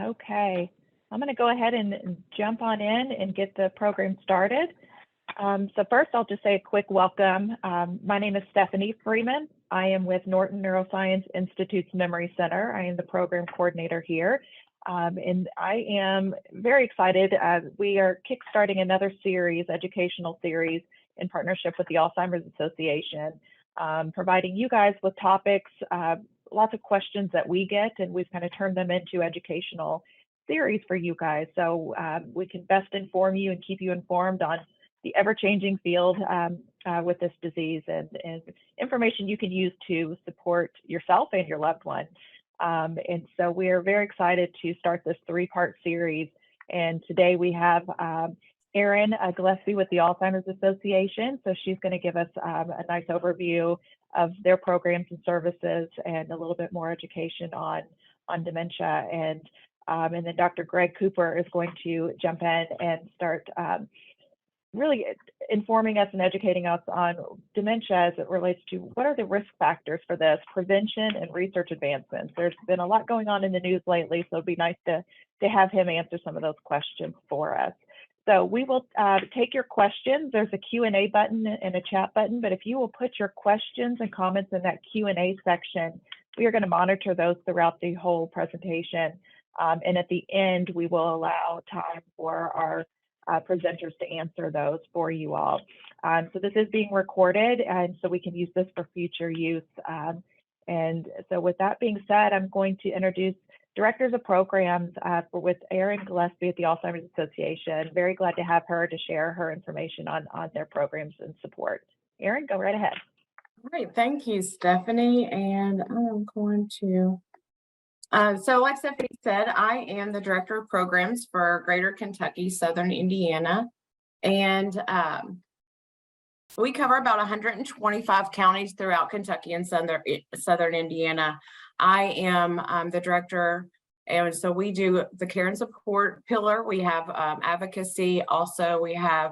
Okay, I'm going to go ahead and jump on in and get the program started. So first, I'll just say a quick welcome. My name is Stephanie Freeman. I am with Norton Neuroscience Institute's Memory Center. I am the program coordinator here. And I am very excited. We are kickstarting another series, educational series, in partnership with the Alzheimer's Association, providing you guys with topics, lots of questions that we get, and we've kind of turned them into educational series for you guys. So we can best inform you and keep you informed on the ever-changing field with this disease and information you can use to support yourself and your loved one. And so we are very excited to start this three-part series. And today we have Erin Gillespie with the Alzheimer's Association. So she's going to give us a nice overview of their programs and services and a little bit more education on dementia. And then Dr. Greg Cooper is going to jump in and start really informing us and educating us on dementia as it relates to what are the risk factors for this, prevention and research advancements. There's been a lot going on in the news lately, so it'd be nice to have him answer some of those questions for us. So we will take your questions. There's a Q&A button and a chat button, but if you will put your questions and comments in that Q&A section, we are going to monitor those throughout the whole presentation. And at the end, we will allow time for our presenters to answer those for you all. So this is being recorded, and so we can use this for future use. And so with that being said, I'm going to introduce Directors of Programs with Erin Gillespie at the Alzheimer's Association. Very glad to have her to share her information on their programs and support. Erin, go right ahead. All right, thank you, Stephanie. And I'm going to so like Stephanie said, I am the Director of Programs for Greater Kentucky, Southern Indiana, and we cover about 125 counties throughout Kentucky and Southern Indiana. I am the director, and so we do the care and support pillar. We have advocacy. Also, we have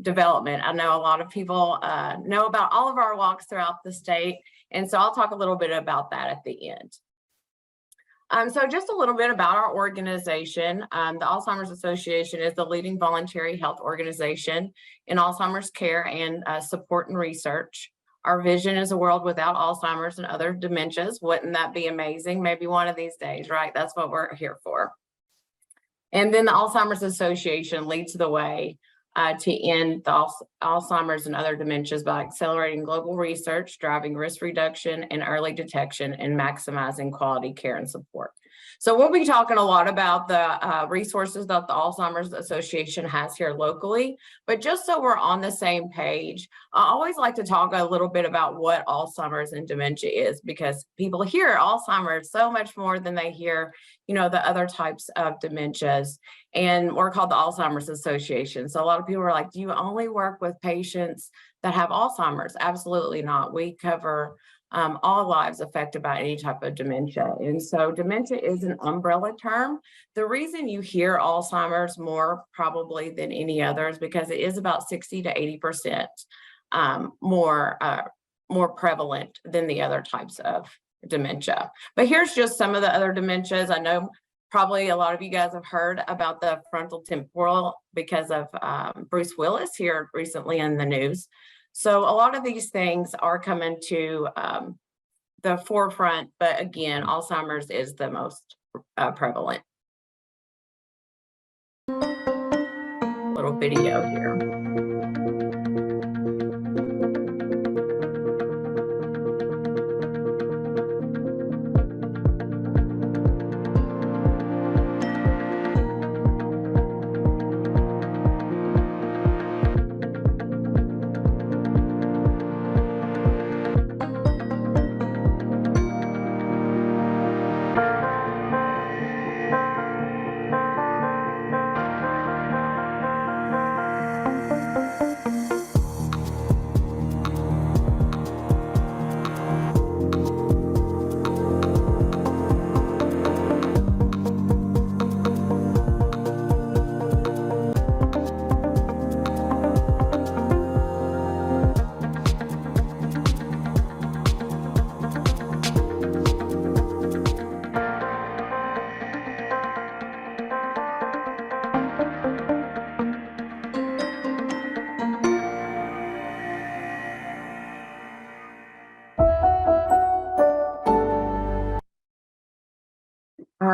development. I know a lot of people know about all of our walks throughout the state, and so I'll talk a little bit about that at the end. So just a little bit about our organization. The Alzheimer's Association is the leading voluntary health organization in Alzheimer's care and support and research. Our vision is a world without Alzheimer's and other dementias. Wouldn't that be amazing? Maybe one of these days, right? That's what we're here for. And then the Alzheimer's Association leads the way to end the Alzheimer's and other dementias by accelerating global research, driving risk reduction and early detection, and maximizing quality care and support. So we'll be talking a lot about the resources that the Alzheimer's Association has here locally, but just so we're on the same page, I always like to talk a little bit about what Alzheimer's and dementia is, because people hear Alzheimer's so much more than they hear, you know, the other types of dementias. And we're called the Alzheimer's Association. So a lot of people are like, do you only work with patients that have Alzheimer's? Absolutely not. We cover all lives affected by any type of dementia. And so dementia is an umbrella term. The reason you hear Alzheimer's more probably than any other is because it is about 60 to 80% more prevalent than the other types of dementia. But here's just some of the other dementias. I know probably a lot of you guys have heard about the frontal temporal because of Bruce Willis here recently in the news. So a lot of these things are coming to the forefront, but again, Alzheimer's is the most prevalent. Little video here.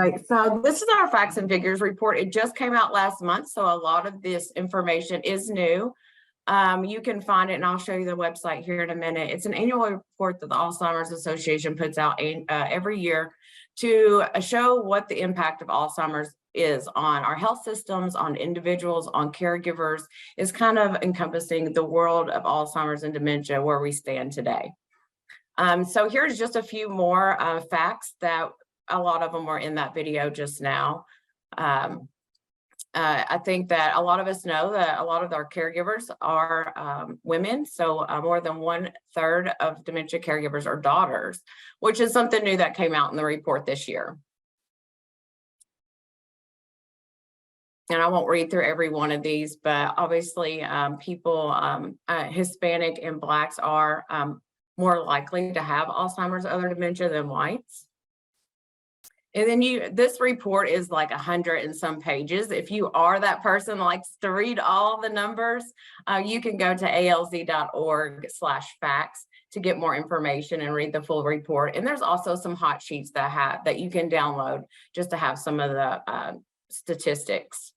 right, so this is our facts and figures report. It just came out last month, so a lot of this information is new. You can find it, and I'll show you the website here in a minute. It's an annual report that the Alzheimer's Association puts out every year to show what the impact of Alzheimer's is on our health systems, on individuals, on caregivers. Is kind of encompassing the world of Alzheimer's and dementia, where we stand today. So here's just a few more facts that a lot of them were in that video just now. I think that a lot of us know that a lot of our caregivers are women. So more than 1/3 of dementia caregivers are daughters, which is something new that came out in the report this year. And I won't read through every one of these, but obviously people, Hispanic and Blacks are more likely to have Alzheimer's, other dementia than whites. And then this report is like 100 and some pages. If you are that person that likes to read all the numbers, you can go to alz.org/facts to get more information and read the full report. And there's also some hot sheets that you can download just to have some of the statistics.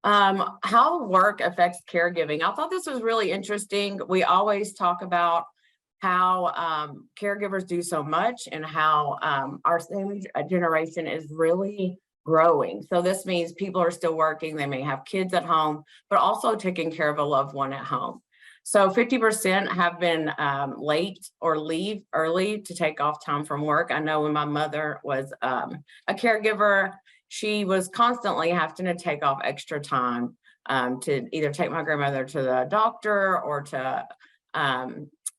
How work affects caregiving. I thought this was really interesting. We always talk about how caregivers do so much and how our same generation is really growing. So this means people are still working, they may have kids at home, but also taking care of a loved one at home. So 50% have been late or leave early to take off time from work. I know when my mother was a caregiver, she was constantly having to take off extra time to either take my grandmother to the doctor or to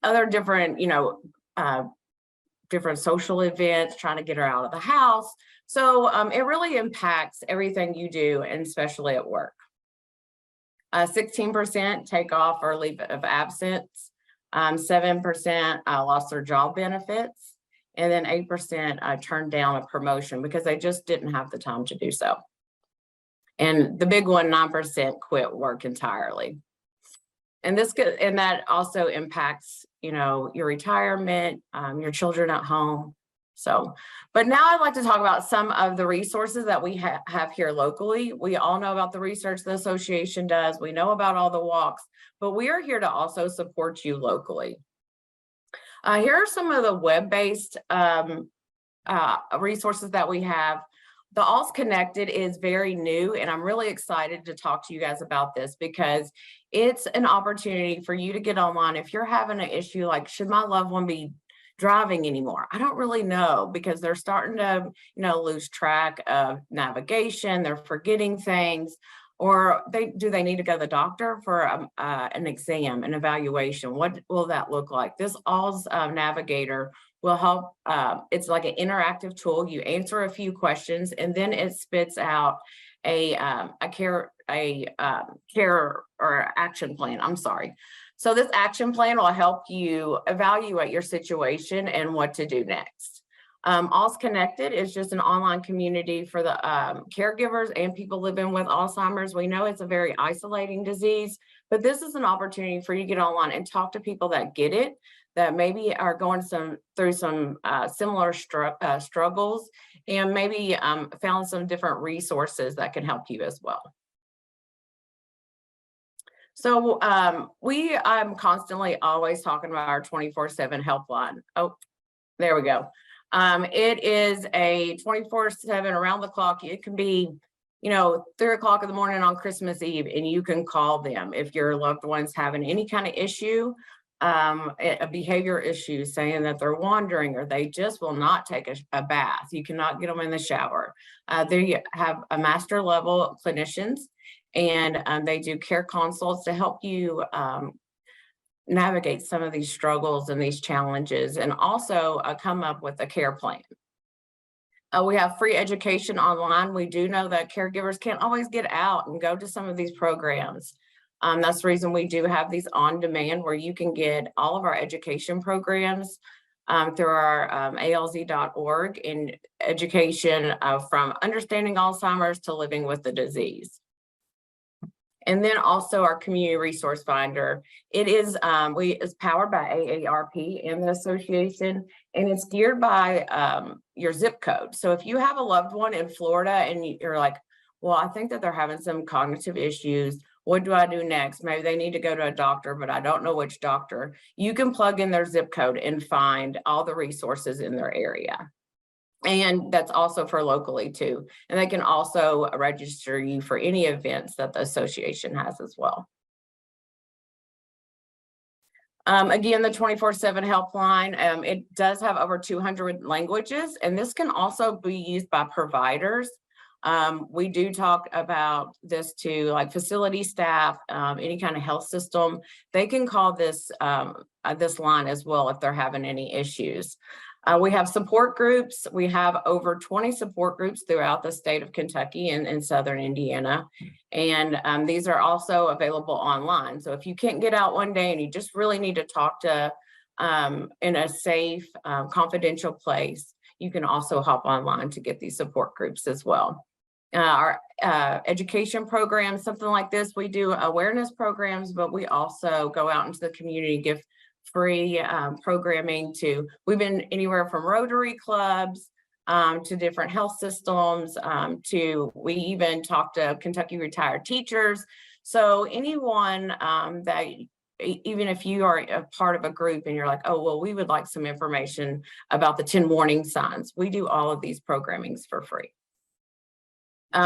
other different, different social events, trying to get her out of the house. So it really impacts everything you do, and especially at work. 16% take off or leave of absence. 7% lost their job benefits. And then 8% turned down a promotion because they just didn't have the time to do so. And the big one, 9% quit work entirely. And that also impacts, your retirement, your children at home. So, but now I'd like to talk about some of the resources that we have here locally. We all know about the research the association does. We know about all the walks, but we are here to also support you locally. Here are some of the web-based resources that we have. The Alz Connected is very new, and I'm really excited to talk to you guys about this because it's an opportunity for you to get online. If you're having an issue like, should my loved one be driving anymore? I don't really know, because they're starting to, lose track of navigation. They're forgetting things, or do they need to go to the doctor for an exam, an evaluation? What will that look like? This Alz Navigator will help. It's like an interactive tool. You answer a few questions, and then it spits out a care or action plan. I'm sorry. So this action plan will help you evaluate your situation and what to do next. Alz Connected is just an online community for the caregivers and people living with Alzheimer's. We know it's a very isolating disease, but this is an opportunity for you to get online and talk to people that get it, that maybe are going through some similar struggles, and maybe found some different resources that can help you as well. So I'm constantly always talking about our 24/7 helpline. Oh, there we go. It is a 24/7 around the clock. It can be, 3 o'clock in the morning on Christmas Eve, and you can call them if your loved one's having any kind of issue, a behavior issue, saying that they're wandering or they just will not take a bath. You cannot get them in the shower. They have a master level clinicians, and they do care consults to help you navigate some of these struggles and these challenges, and also come up with a care plan. We have free education online. We do know that caregivers can't always get out and go to some of these programs. That's the reason we do have these on demand, where you can get all of our education programs through our alz.org in education from understanding Alzheimer's to living with the disease. And then also our community resource finder. It is it's powered by AARP and the association, and it's geared by your zip code. So if you have a loved one in Florida and you're like, well, I think that they're having some cognitive issues, what do I do next? Maybe they need to go to a doctor, but I don't know which doctor. You can plug in their zip code and find all the resources in their area. And that's also for locally too. And they can also register you for any events that the association has as well. Again, the 24/7 helpline, it does have over 200 languages, and this can also be used by providers. We do talk about this to like facility staff, any kind of health system. They can call this this line as well if they're having any issues. We have support groups. We have over 20 support groups throughout the state of Kentucky and southern Indiana. And these are also available online. So if you can't get out one day and you just really need to talk to in a safe, confidential place, you can also hop online to get these support groups as well. Our education programs, something like this, we do awareness programs, but we also go out into the community, give free programming to, we've been anywhere from Rotary clubs to different health systems, to we even talk to Kentucky retired teachers. So anyone that, even if you are a part of a group and you're like, oh, well, we would like some information about the 10 warning signs, we do all of these programmings for free.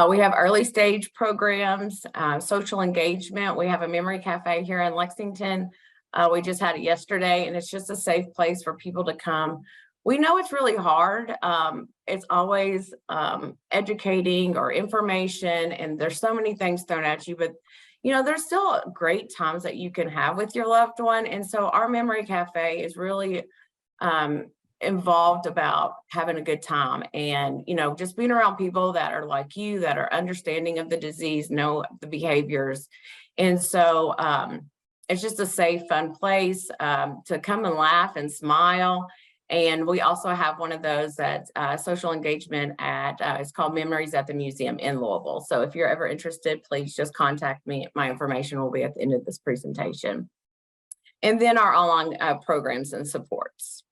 We have early stage programs, social engagement. We have a memory cafe here in Lexington. We just had it yesterday, and it's just a safe place for people to come. We know it's really hard. It's always educating or information, and there's so many things thrown at you, but you know, there's still great times that you can have with your loved one. And so our memory cafe is really involved about having a good time and, you know, just being around people that are like you, that are understanding of the disease, know the behaviors. And so it's just a safe, fun place to come and laugh and smile. And we also have one of those that social engagement at, it's called Memories at the Museum in Louisville. So if you're ever interested, please just contact me. My information will be at the end of this presentation. And then our online programs and supports.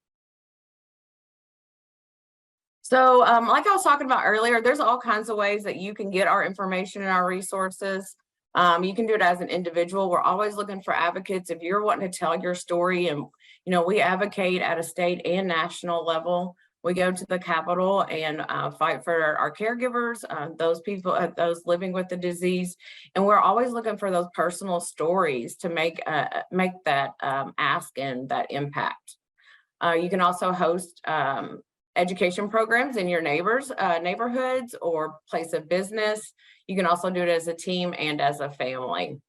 So like I was talking about earlier, there's all kinds of ways that you can get our information and our resources. You can do it as an individual. We're always looking for advocates. If you're wanting to tell your story, and you know, we advocate at a state and national level. We go to the Capitol and fight for our caregivers, those people, those living with the disease, and we're always looking for those personal stories to make that ask and that impact. You can also host education programs in your neighborhoods or place of business. You can also do it as a team and as a family.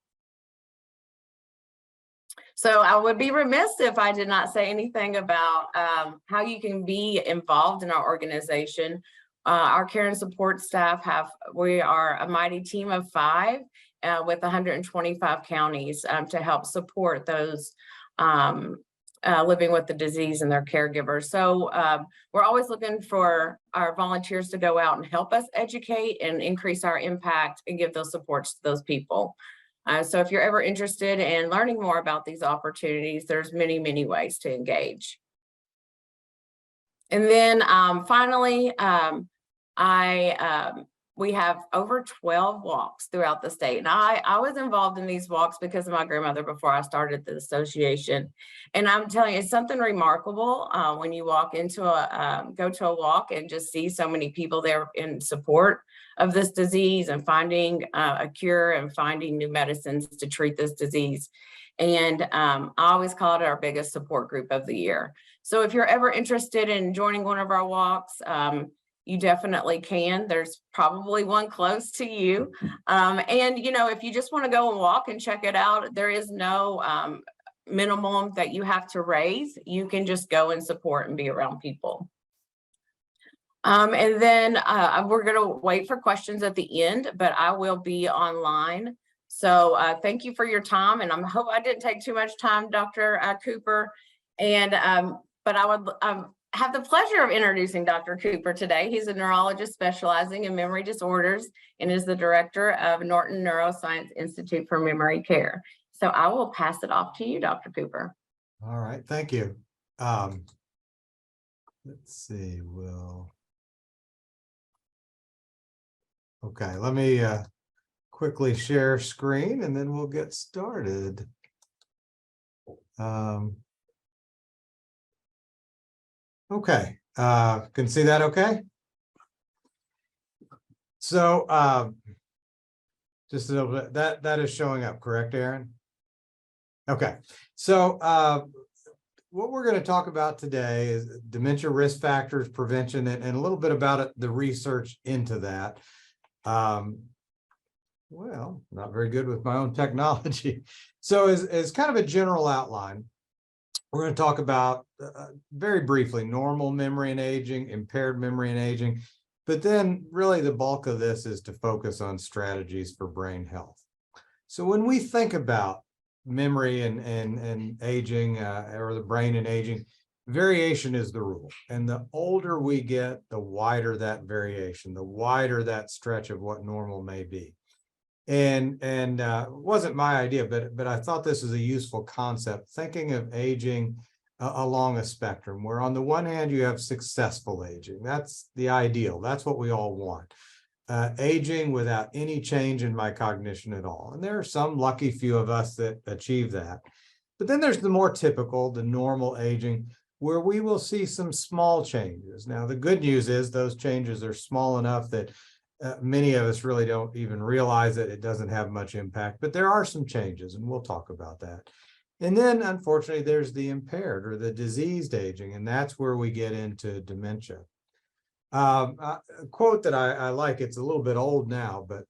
So I would be remiss if I did not say anything about how you can be involved in our organization. Our care and support staff we are a mighty team of 5 with 125 counties to help support those living with the disease and their caregivers. So we're always looking for our volunteers to go out and help us educate and increase our impact and give those supports to those people. So if you're ever interested in learning more about these opportunities, there's many, many ways to engage. And then finally, we have over 12 walks throughout the state. And I was involved in these walks because of my grandmother before I started the association. And I'm telling you, it's something remarkable when you walk into go to a walk and just see so many people there in support of this disease and finding a cure and finding new medicines to treat this disease. And I always call it our biggest support group of the year. So if you're ever interested in joining one of our walks, you definitely can. There's probably one close to you. And, you know, if you just want to go and walk and check it out, there is no minimum that you have to raise. You can just go and support and be around people. And then we're going to wait for questions at the end, but I will be online. So thank you for your time. And I hope I didn't take too much time, Dr. Cooper. And but have the pleasure of introducing Dr. Cooper today. He's a neurologist specializing in memory disorders and is the director of Norton Neuroscience Institute for Memory Care. So I will pass it off to you, Dr. Cooper. All right, thank you. Let's see, okay, let me quickly share screen and then we'll get started. Okay, can see that okay? So just a little bit, that is showing up, correct, Aaron? Okay, so what we're going to talk about today is dementia risk factors, prevention, and a little bit about it, the research into that. Well, not very good with my own technology. So as kind of a general outline, we're going to talk about very briefly normal memory and aging, impaired memory and aging, but then really the bulk of this is to focus on strategies for brain health. So when we think about memory and aging or the brain and aging, variation is the rule. And the older we get, the wider that variation, the wider that stretch of what normal may be. And it wasn't my idea, but I thought this is a useful concept, thinking of aging along a spectrum, where on the one hand, you have successful aging. That's the ideal. That's what we all want. Aging without any change in my cognition at all. And there are some lucky few of us that achieve that. But then there's the more typical, the normal aging, where we will see some small changes. Now, the good news is those changes are small enough that many of us really don't even realize that it doesn't have much impact, but there are some changes, and we'll talk about that. And then, unfortunately, there's the impaired or the diseased aging, and that's where we get into dementia. A quote that I like, it's a little bit old now, but it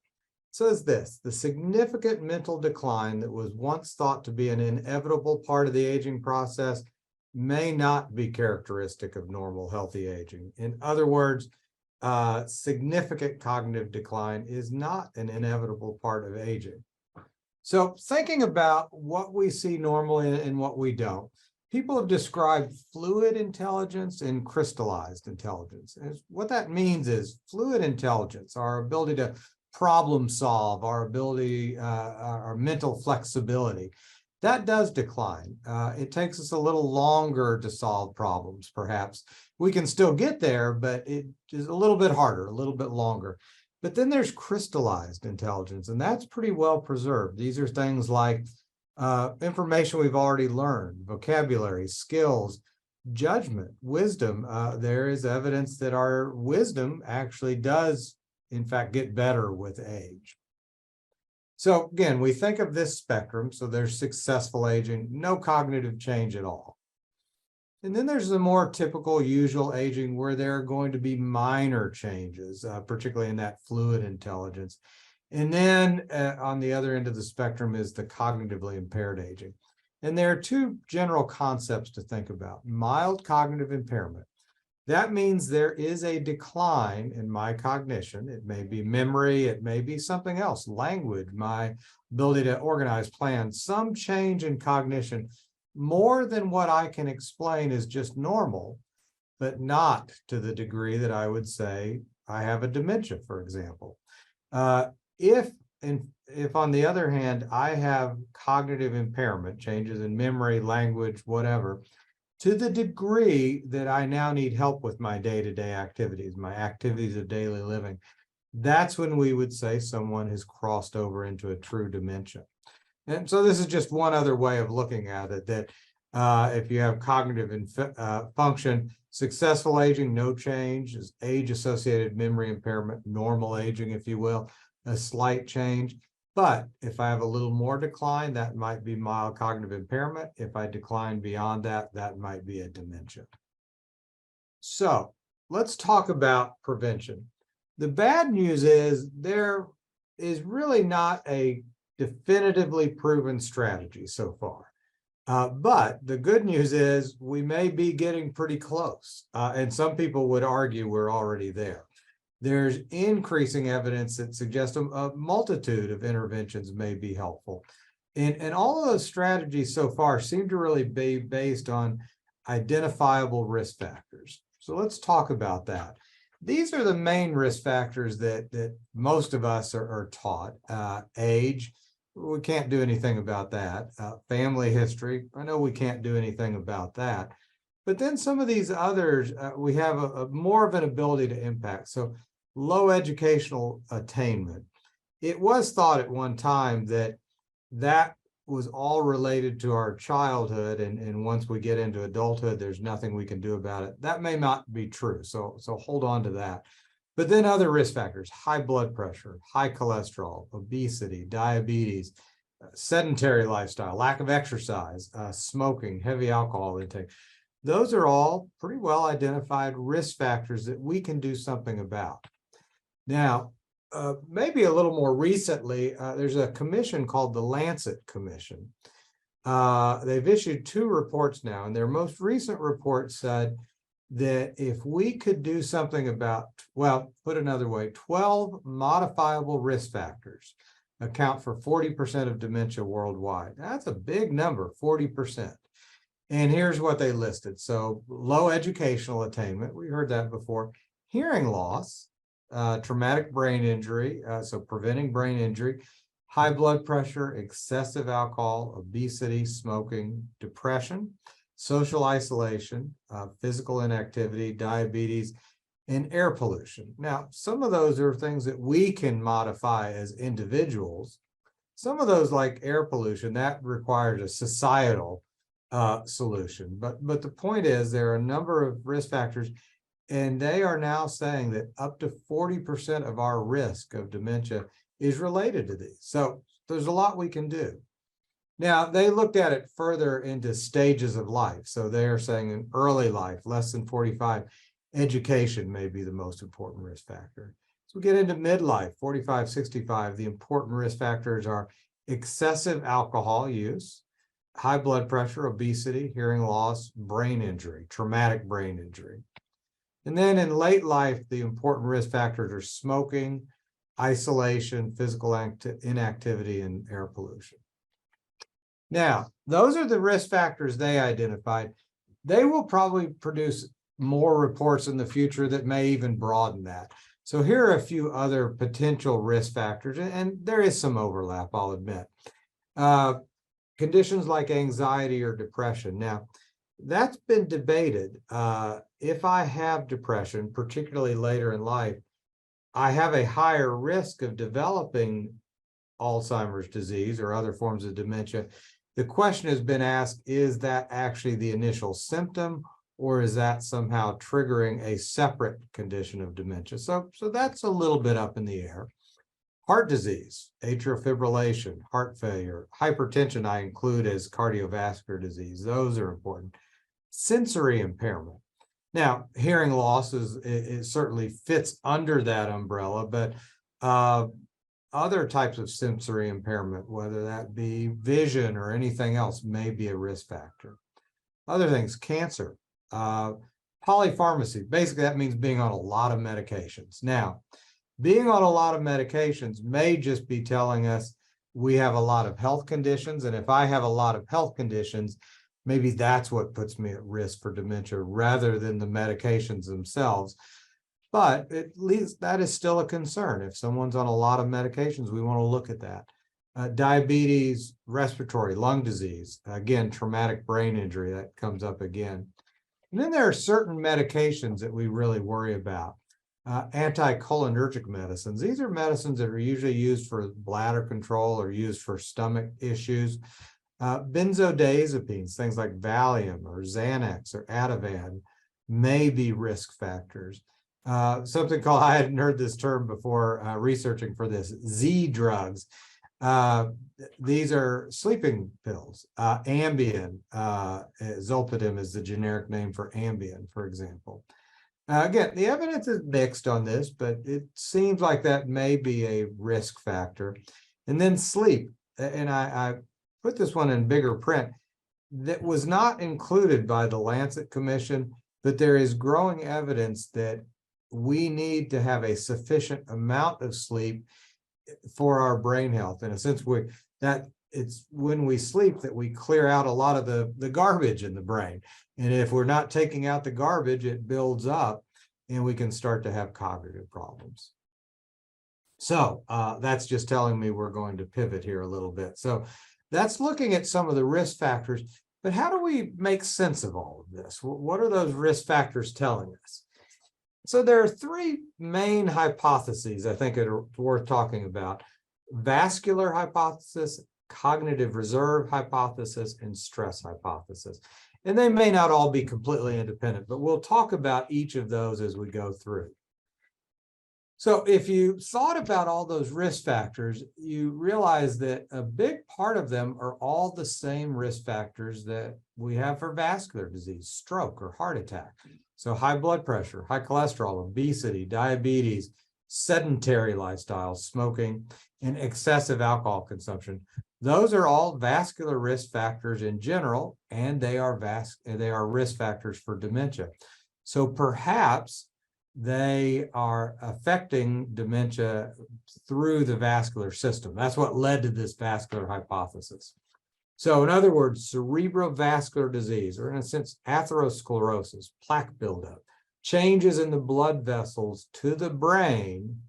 says this: the significant mental decline that was once thought to be an inevitable part of the aging process may not be characteristic of normal, healthy aging. In other words, significant cognitive decline is not an inevitable part of aging. So thinking about what we see normally and what we don't, people have described fluid intelligence and crystallized intelligence. And what that means is fluid intelligence, our ability to problem solve, our ability, our mental flexibility, that does decline. It takes us a little longer to solve problems, perhaps. We can still get there, but it is a little bit harder, a little bit longer. But then there's crystallized intelligence, and that's pretty well preserved. These are things like information we've already learned, vocabulary, skills, judgment, wisdom. There is evidence that our wisdom actually does, in fact, get better with age. So again, we think of this spectrum. So there's successful aging, no cognitive change at all. And then there's the more typical, usual aging where there are going to be minor changes, particularly in that fluid intelligence. And then on the other end of the spectrum is the cognitively impaired aging. And there are two general concepts to think about. Mild cognitive impairment. That means there is a decline in my cognition. It may be memory, it may be something else, language, my ability to organize, plan, some change in cognition, more than what I can explain is just normal, but not to the degree that I would say I have a dementia, for example. If on the other hand, I have cognitive impairment, changes in memory, language, whatever, to the degree that I now need help with my day-to-day activities, my activities of daily living, that's when we would say someone has crossed over into a true dementia. And so this is just one other way of looking at it, that if you have cognitive function, successful aging, no change, is age-associated memory impairment, normal aging, if you will, a slight change. But if I have a little more decline, that might be mild cognitive impairment. If I decline beyond that, that might be a dementia. So let's talk about prevention. The bad news is there is really not a definitively proven strategy so far. But the good news is we may be getting pretty close. And some people would argue we're already there. There's increasing evidence that suggests a multitude of interventions may be helpful. And all of those strategies so far seem to really be based on identifiable risk factors. So let's talk about that. These are the main risk factors that most of us are taught. Age, we can't do anything about that. Family history, I know we can't do anything about that. But then some of these others, we have a more of an ability to impact. So low educational attainment. It was thought at one time that that was all related to our childhood, and once we get into adulthood, there's nothing we can do about it. That may not be true, so hold on to that. But then other risk factors: high blood pressure, high cholesterol, obesity, diabetes, sedentary lifestyle, lack of exercise, smoking, heavy alcohol intake. Those are all pretty well identified risk factors that we can do something about. Now, maybe a little more recently, there's a commission called the Lancet Commission. They've issued 2 reports now, and their most recent report said that if we could do something about, well, put another way, 12 modifiable risk factors account for 40% of dementia worldwide. That's a big number, 40%. And here's what they listed. So low educational attainment, we heard that before, hearing loss, traumatic brain injury, so preventing brain injury, high blood pressure, excessive alcohol, obesity, smoking, depression, social isolation, physical inactivity, diabetes, and air pollution. Now, some of those are things that we can modify as individuals. Some of those, like air pollution, that requires a societal solution. But the point is, there are a number of risk factors, and they are now saying that up to 40% of our risk of dementia is related to these. So there's a lot we can do. Now, they looked at it further into stages of life. So they're saying in early life, less than 45, education may be the most important risk factor. So we get into midlife, 45, 65, the important risk factors are excessive alcohol use, high blood pressure, obesity, hearing loss, brain injury, traumatic brain injury. And then in late life, the important risk factors are smoking, isolation, physical inactivity, and air pollution. Now, those are the risk factors they identified. They will probably produce more reports in the future that may even broaden that. So here are a few other potential risk factors, and there is some overlap, I'll admit. Conditions like anxiety or depression. Now, that's been debated. If I have depression, particularly later in life, I have a higher risk of developing Alzheimer's disease or other forms of dementia. The question has been asked, is that actually the initial symptom, or is that somehow triggering a separate condition of dementia? So that's a little bit up in the air. Heart disease, atrial fibrillation, heart failure, hypertension I include as cardiovascular disease. Those are important. Sensory impairment. Now, hearing loss it certainly fits under that umbrella, but other types of sensory impairment, whether that be vision or anything else, may be a risk factor. Other things, cancer, polypharmacy. Basically, that means being on a lot of medications. Now, being on a lot of medications may just be telling us we have a lot of health conditions, and if I have a lot of health conditions, maybe that's what puts me at risk for dementia rather than the medications themselves. But at least that is still a concern. If someone's on a lot of medications, we want to look at that. Diabetes, respiratory, lung disease, again, traumatic brain injury, that comes up again. And then there are certain medications that we really worry about. Anticholinergic medicines. These are medicines that are usually used for bladder control or used for stomach issues. Benzodiazepines, things like Valium or Xanax or Ativan, may be risk factors. Something called, I hadn't heard this term before researching for this, Z drugs. These are sleeping pills. Ambien, Zolpidem is the generic name for Ambien, for example. Again, the evidence is mixed on this, but it seems like that may be a risk factor. And then sleep, and I put this one in bigger print, that was not included by the Lancet Commission, but there is growing evidence that we need to have a sufficient amount of sleep for our brain health. In a sense, that it's when we sleep that we clear out a lot of the garbage in the brain. And if we're not taking out the garbage, it builds up and we can start to have cognitive problems. So that's just telling me we're going to pivot here a little bit. So that's looking at some of the risk factors, but how do we make sense of all of this? What are those risk factors telling us? So there are three main hypotheses I think are worth talking about: vascular hypothesis, cognitive reserve hypothesis, and stress hypothesis. And they may not all be completely independent, but we'll talk about each of those as we go through. So if you thought about all those risk factors, you realize that a big part of them are all the same risk factors that we have for vascular disease, stroke, or heart attack. So high blood pressure, high cholesterol, obesity, diabetes, sedentary lifestyle, smoking, and excessive alcohol consumption. Those are all vascular risk factors in general, and they are risk factors for dementia. So perhaps they are affecting dementia through the vascular system. That's what led to this vascular hypothesis. So in other words, cerebrovascular disease, or in a sense, atherosclerosis, plaque buildup, changes in the blood vessels to the brain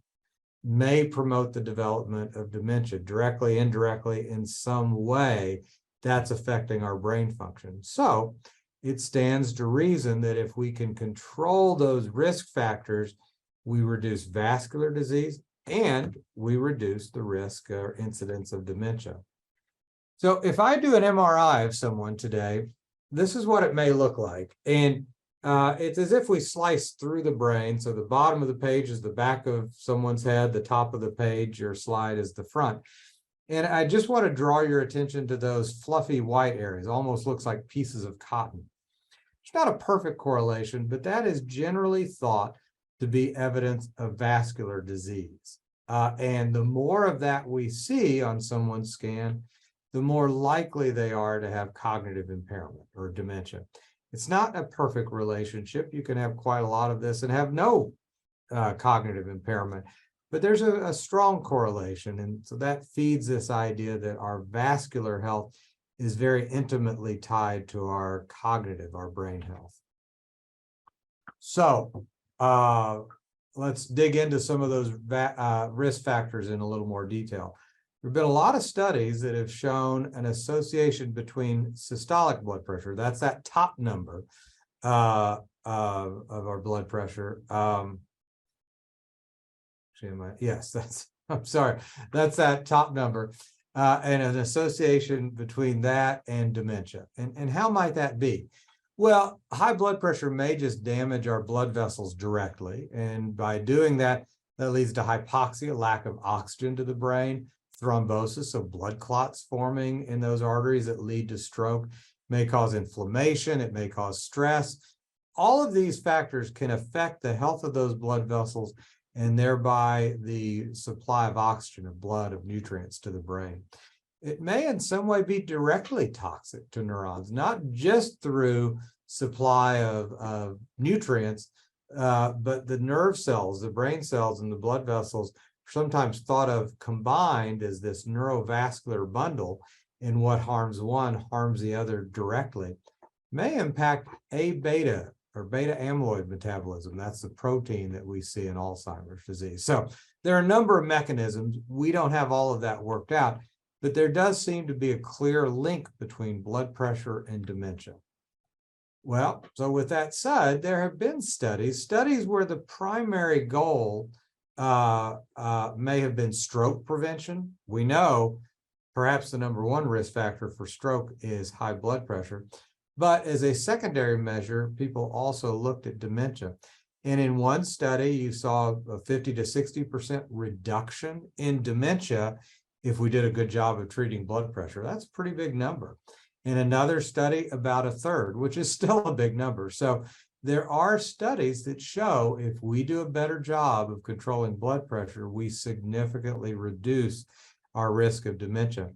may promote the development of dementia directly, indirectly, in some way that's affecting our brain function. So it stands to reason that if we can control those risk factors, we reduce vascular disease and we reduce the risk or incidence of dementia. So if I do an MRI of someone today, this is what it may look like. And it's as if we slice through the brain. So the bottom of the page is the back of someone's head, the top of the page, your slide is the front. And I just want to draw your attention to those fluffy white areas, almost looks like pieces of cotton. It's not a perfect correlation, but that is generally thought to be evidence of vascular disease. And the more of that we see on someone's scan, the more likely they are to have cognitive impairment or dementia. It's not a perfect relationship. You can have quite a lot of this and have no cognitive impairment, but there's a strong correlation. And so that feeds this idea that our vascular health is very intimately tied to our cognitive, our brain health. So let's dig into some of those risk factors in a little more detail. There have been a lot of studies that have shown an association between systolic blood pressure, that's that top number of our blood pressure. Yes, I'm sorry, that's that top number, and an association between that and dementia. And how might that be? Well, high blood pressure may just damage our blood vessels directly. And by doing that, that leads to hypoxia, lack of oxygen to the brain, thrombosis, so blood clots forming in those arteries that lead to stroke, may cause inflammation, it may cause stress. All of these factors can affect the health of those blood vessels and thereby the supply of oxygen, of blood, of nutrients to the brain. It may in some way be directly toxic to neurons, not just through supply of nutrients, but the nerve cells, the brain cells, and the blood vessels sometimes thought of combined as this neurovascular bundle, and what harms one harms the other directly, may impact A-beta or beta amyloid metabolism. That's the protein that we see in Alzheimer's disease. So there are a number of mechanisms. We don't have all of that worked out, but there does seem to be a clear link between blood pressure and dementia. Well, so with that said, there have been studies where the primary goal may have been stroke prevention. We know perhaps the number one risk factor for stroke is high blood pressure, but as a secondary measure, people also looked at dementia. And in one study, you saw a 50 to 60% reduction in dementia if we did a good job of treating blood pressure. That's a pretty big number. In another study, about a third, which is still a big number. So there are studies that show if we do a better job of controlling blood pressure, we significantly reduce our risk of dementia.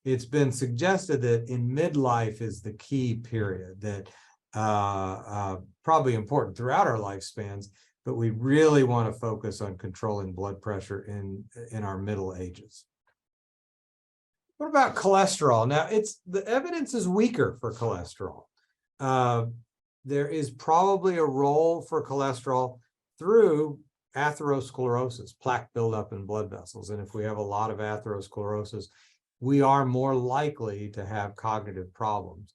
It's been suggested that in midlife is the key period, that probably important throughout our lifespans, but we really want to focus on controlling blood pressure in our middle ages. What about cholesterol? Now, the evidence is weaker for cholesterol. There is probably a role for cholesterol through atherosclerosis, plaque buildup in blood vessels. And if we have a lot of atherosclerosis, we are more likely to have cognitive problems.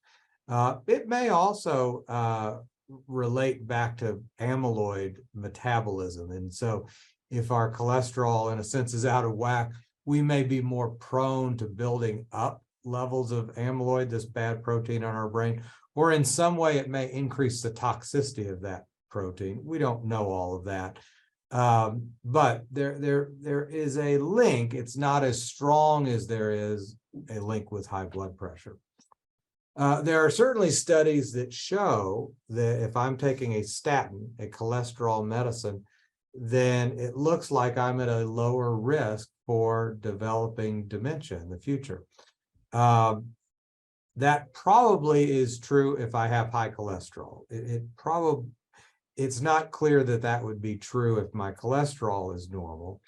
It may also relate back to amyloid metabolism. And so if our cholesterol, in a sense, is out of whack, we may be more prone to building up levels of amyloid, this bad protein on our brain, or in some way it may increase the toxicity of that protein. We don't know all of that. But there is a link. It's not as strong as there is a link with high blood pressure. There are certainly studies that show that if I'm taking a statin, a cholesterol medicine, then it looks like I'm at a lower risk for developing dementia in the future. That probably is true if I have high cholesterol. It's not clear that that would be true if my cholesterol is normal.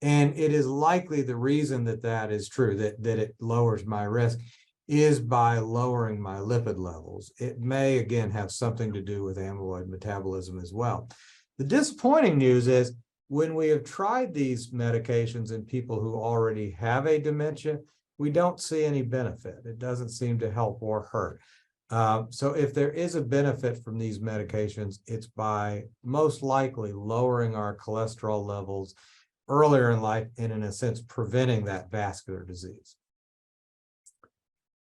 And it is likely the reason that that is true, that it lowers my risk, is by lowering my lipid levels. It may, again, have something to do with amyloid metabolism as well. The disappointing news is when we have tried these medications in people who already have a dementia, we don't see any benefit. It doesn't seem to help or hurt. So if there is a benefit from these medications, it's by most likely lowering our cholesterol levels earlier in life and, in a sense, preventing that vascular disease.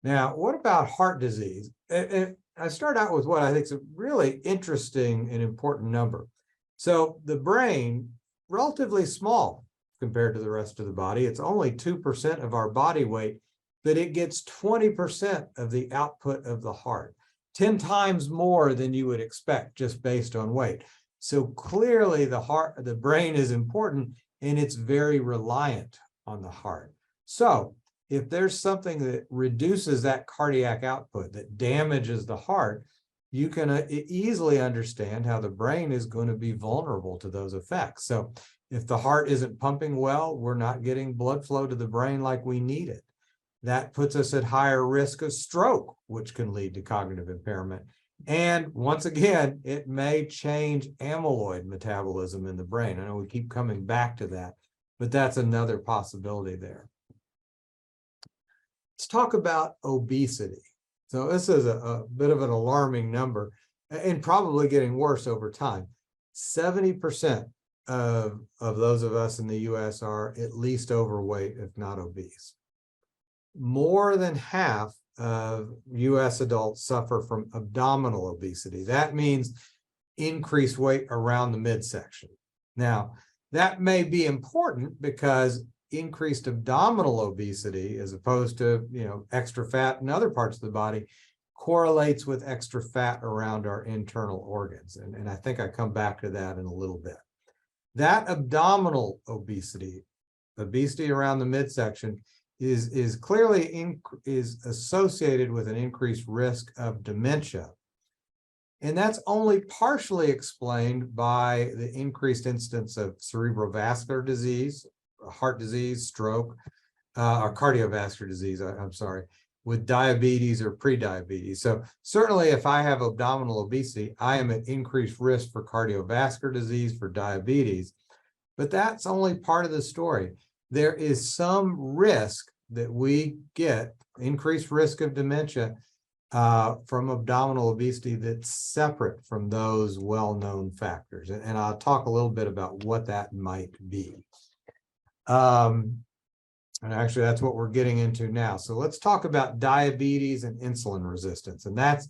Now, what about heart disease? I start out with what I think is a really interesting and important number. So the brain, relatively small compared to the rest of the body. It's only 2% of our body weight, but it gets 20% of the output of the heart, 10 times more than you would expect just based on weight. So clearly the brain is important, and it's very reliant on the heart. So if there's something that reduces that cardiac output, that damages the heart, you can easily understand how the brain is going to be vulnerable to those effects. So if the heart isn't pumping well, we're not getting blood flow to the brain like we need it. That puts us at higher risk of stroke, which can lead to cognitive impairment. And once again, it may change amyloid metabolism in the brain. I know we keep coming back to that, but that's another possibility there. Let's talk about obesity. So this is a bit of an alarming number and probably getting worse over time. 70% of those of us in the US are at least overweight, if not obese. More than half of US adults suffer from abdominal obesity. That means increased weight around the midsection. Now, that may be important because increased abdominal obesity, as opposed to, extra fat in other parts of the body, correlates with extra fat around our internal organs. And I think I come back to that in a little bit. That abdominal obesity around the midsection, is clearly associated with an increased risk of dementia. And that's only partially explained by the increased incidence of cerebrovascular disease, heart disease, stroke, or cardiovascular disease, I'm sorry, with diabetes or prediabetes. So certainly if I have abdominal obesity, I am at increased risk for cardiovascular disease, for diabetes, but that's only part of the story. There is some risk that we get, increased risk of dementia from abdominal obesity that's separate from those well-known factors. And I'll talk a little bit about what that might be. And actually, that's what we're getting into now. So let's talk about diabetes and insulin resistance. And that's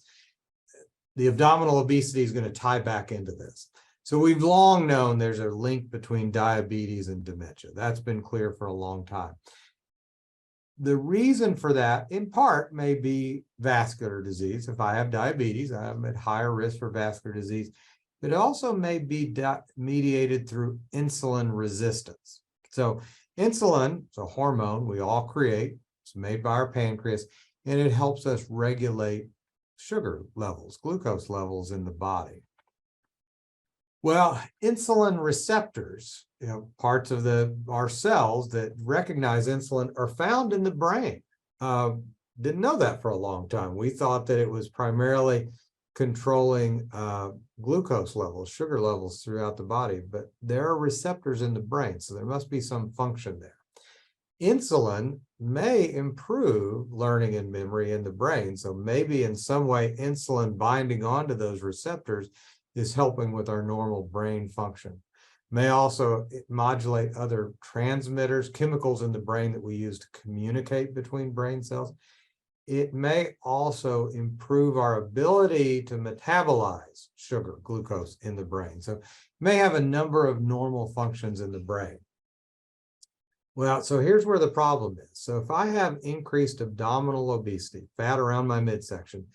the abdominal obesity is going to tie back into this. So we've long known there's a link between diabetes and dementia. That's been clear for a long time. The reason for that, in part, may be vascular disease. If I have diabetes, I'm at higher risk for vascular disease. But it also may be mediated through insulin resistance. So insulin is a hormone we all create. It's made by our pancreas, and it helps us regulate sugar levels, glucose levels in the body. Well, insulin receptors, parts of our cells that recognize insulin, are found in the brain. didn't know that for a long time. We thought that it was primarily controlling glucose levels, sugar levels throughout the body, but there are receptors in the brain, so there must be some function there. Insulin may improve learning and memory in the brain, so maybe in some way insulin binding onto those receptors is helping with our normal brain function. May also modulate other transmitters, chemicals in the brain that we use to communicate between brain cells. It may also improve our ability to metabolize sugar, glucose in the brain. So it may have a number of normal functions in the brain. Well, so here's where the problem is. So if I have increased abdominal obesity, fat around my midsection,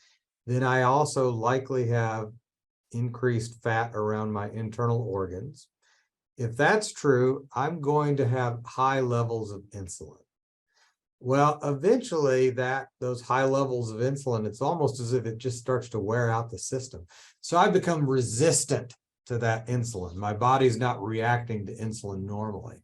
then I also likely have increased fat around my internal organs. If that's true, I'm going to have high levels of insulin. Well, eventually those high levels of insulin, it's almost as if it just starts to wear out the system. So I become resistant to that insulin. My body's not reacting to insulin normally.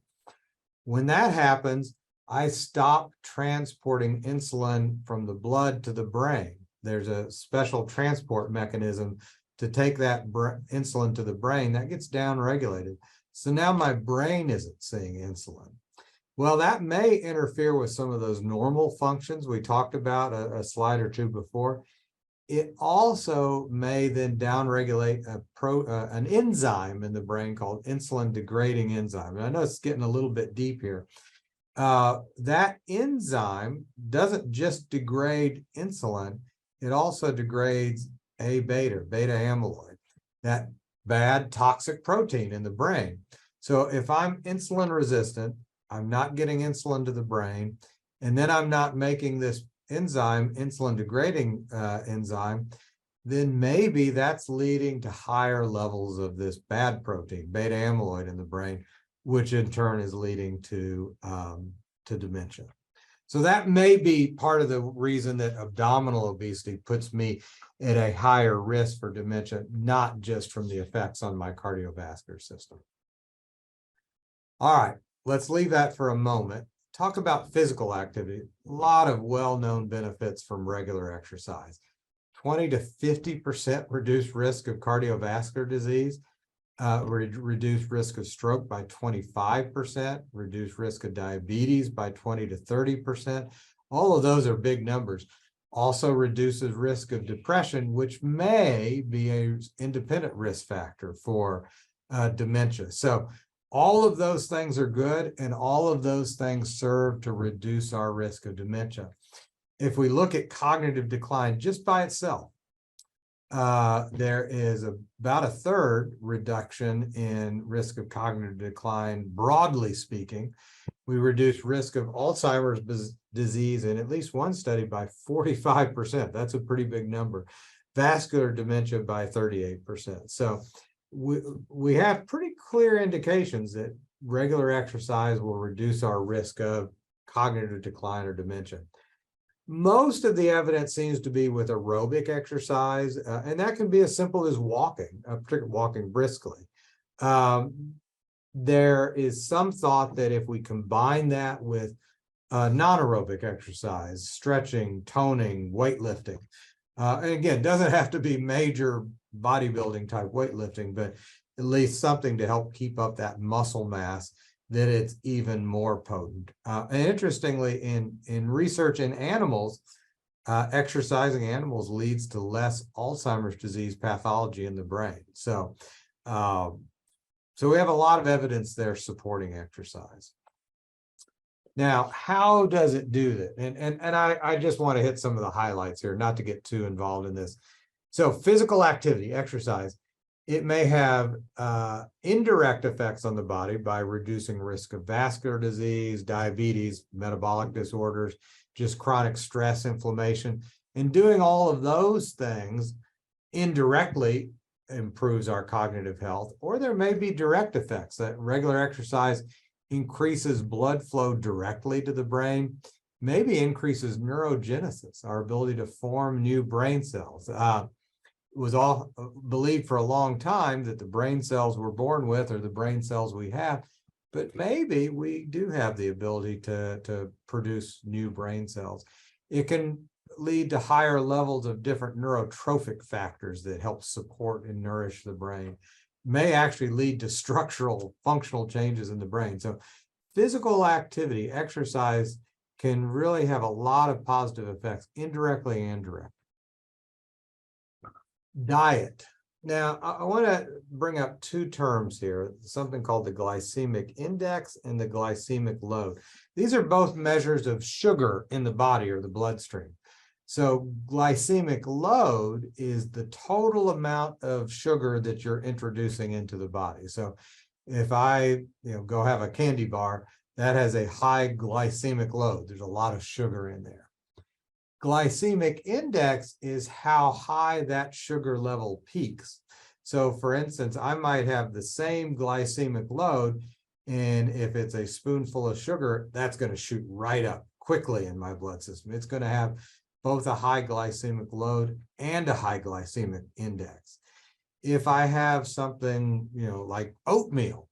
When that happens, I stop transporting insulin from the blood to the brain. There's a special transport mechanism to take that insulin to the brain that gets downregulated. So now my brain isn't seeing insulin. Well, that may interfere with some of those normal functions we talked about a slide or two before. It also may then downregulate an enzyme in the brain called insulin degrading enzyme. And I know it's getting a little bit deep here. That enzyme doesn't just degrade insulin, it also degrades beta amyloid, that bad toxic protein in the brain. So if I'm insulin resistant, I'm not getting insulin to the brain, and then I'm not making this enzyme, insulin degrading enzyme, then maybe that's leading to higher levels of this bad protein, beta amyloid in the brain, which in turn is leading to dementia. So that may be part of the reason that abdominal obesity puts me at a higher risk for dementia, not just from the effects on my cardiovascular system. All right, let's leave that for a moment. Talk about physical activity. A lot of well-known benefits from regular exercise. 20 to 50% reduced risk of cardiovascular disease, reduced risk of stroke by 25%, reduced risk of diabetes by 20 to 30%. All of those are big numbers. Also reduces risk of depression, which may be an independent risk factor for dementia. So all of those things are good, and all of those things serve to reduce our risk of dementia. If we look at cognitive decline just by itself, there is about a third reduction in risk of cognitive decline, broadly speaking. We reduce risk of Alzheimer's disease in at least one study by 45%. That's a pretty big number. Vascular dementia by 38%. So we have pretty clear indications that regular exercise will reduce our risk of cognitive decline or dementia. Most of the evidence seems to be with aerobic exercise, and that can be as simple as walking, particularly walking briskly. There is some thought that if we combine that with non-aerobic exercise, stretching, toning, weightlifting, and again, doesn't have to be major bodybuilding type weightlifting, but at least something to help keep up that muscle mass, that it's even more potent. And interestingly, in research in animals, exercising animals leads to less Alzheimer's disease pathology in the brain. So we have a lot of evidence there supporting exercise. Now, how does it do that? And I just want to hit some of the highlights here, not to get too involved in this. So physical activity, exercise, it may have indirect effects on the body by reducing risk of vascular disease, diabetes, metabolic disorders, just chronic stress, inflammation. And doing all of those things indirectly improves our cognitive health. Or there may be direct effects that regular exercise increases blood flow directly to the brain, maybe increases neurogenesis, our ability to form new brain cells. It was all believed for a long time that the brain cells we're born with are the brain cells we have, but maybe we do have the ability to produce new brain cells. It can lead to higher levels of different neurotrophic factors that help support and nourish the brain. May actually lead to structural functional changes in the brain. So physical activity, exercise, can really have a lot of positive effects, indirectly and directly. Diet. Now, I want to bring up two terms here, something called the glycemic index and the glycemic load. These are both measures of sugar in the body or the bloodstream. So glycemic load is the total amount of sugar that you're introducing into the body. So if I go have a candy bar, that has a high glycemic load. There's a lot of sugar in there. Glycemic index is how high that sugar level peaks. So for instance, I might have the same glycemic load, and if it's a spoonful of sugar, that's going to shoot right up quickly in my blood system. It's going to have both a high glycemic load and a high glycemic index. If I have something, like oatmeal,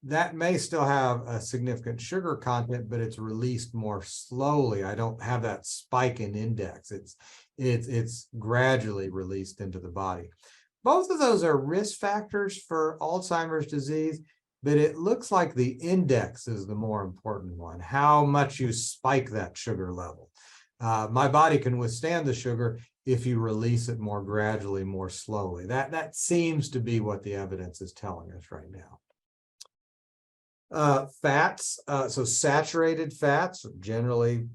that may still have a significant sugar content, but it's released more slowly. I don't have that spike in index. It's gradually released into the body. Both of those are risk factors for Alzheimer's disease, but it looks like the index is the more important one, how much you spike that sugar level. My body can withstand the sugar if you release it more gradually, more slowly. That seems to be what the evidence is telling us right now. Fats, so saturated fats are generally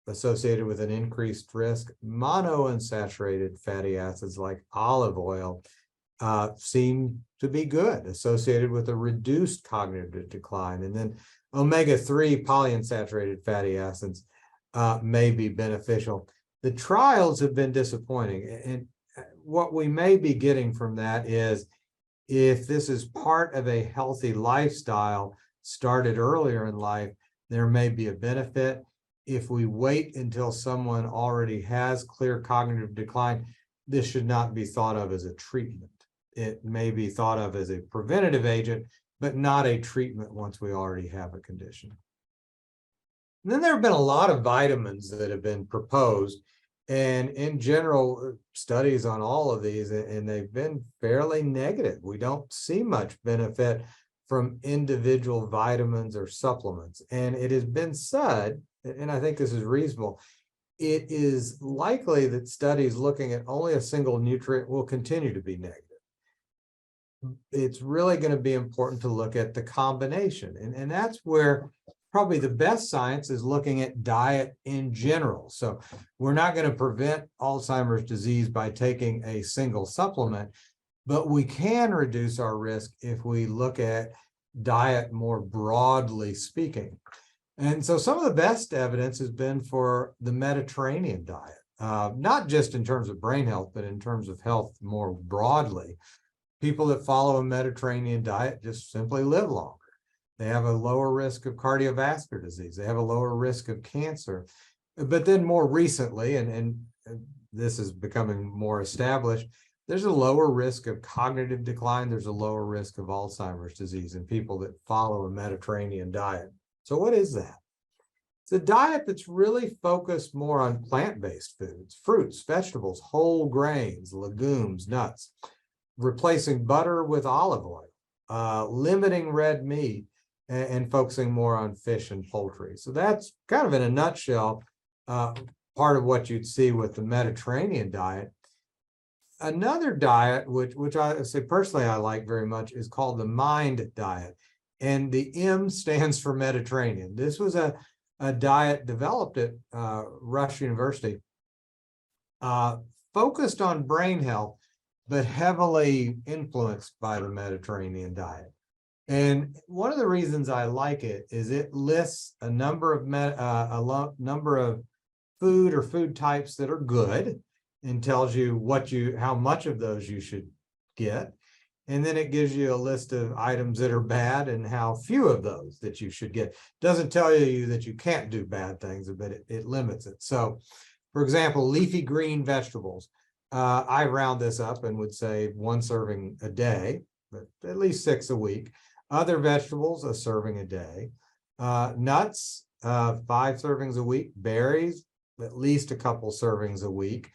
associated with an increased risk. Monounsaturated fatty acids like olive oil seem to be good, associated with a reduced cognitive decline. And then omega-3 polyunsaturated fatty acids may be beneficial. The trials have been disappointing. And what we may be getting from that is, if this is part of a healthy lifestyle started earlier in life, there may be a benefit. If we wait until someone already has clear cognitive decline, this should not be thought of as a treatment. It may be thought of as a preventative agent, but not a treatment once we already have a condition. And then there have been a lot of vitamins that have been proposed, and in general, studies on all of these, and they've been fairly negative. We don't see much benefit from individual vitamins or supplements. And it has been said, and I think this is reasonable, it is likely that studies looking at only a single nutrient will continue to be negative. It's really going to be important to look at the combination. And that's where probably the best science is looking at diet in general. So we're not going to prevent Alzheimer's disease by taking a single supplement, but we can reduce our risk if we look at diet more broadly speaking. And so some of the best evidence has been for the Mediterranean diet, not just in terms of brain health, but in terms of health more broadly. People that follow a Mediterranean diet just simply live longer. They have a lower risk of cardiovascular disease. They have a lower risk of cancer. But then more recently, and this is becoming more established, there's a lower risk of cognitive decline. There's a lower risk of Alzheimer's disease in people that follow a Mediterranean diet. So what is that? It's a diet that's really focused more on plant-based foods, fruits, vegetables, whole grains, legumes, nuts, replacing butter with olive oil, limiting red meat, and focusing more on fish and poultry. So that's kind of in a nutshell, part of what you'd see with the Mediterranean diet. Another diet, which I say personally I like very much, is called the MIND diet. And the M stands for Mediterranean. This was a diet developed at Rush University, focused on brain health, but heavily influenced by the Mediterranean diet. And one of the reasons I like it is it lists a number of number of food or food types that are good, and tells you how much of those you should get. And then it gives you a list of items that are bad and how few of those that you should get. Doesn't tell you that you can't do bad things, but it limits it. So, for example, leafy green vegetables. I round this up and would say 1 serving a day, but at least 6 a week. Other vegetables, a serving a day. Nuts, 5 servings a week. Berries, at least a couple servings a week.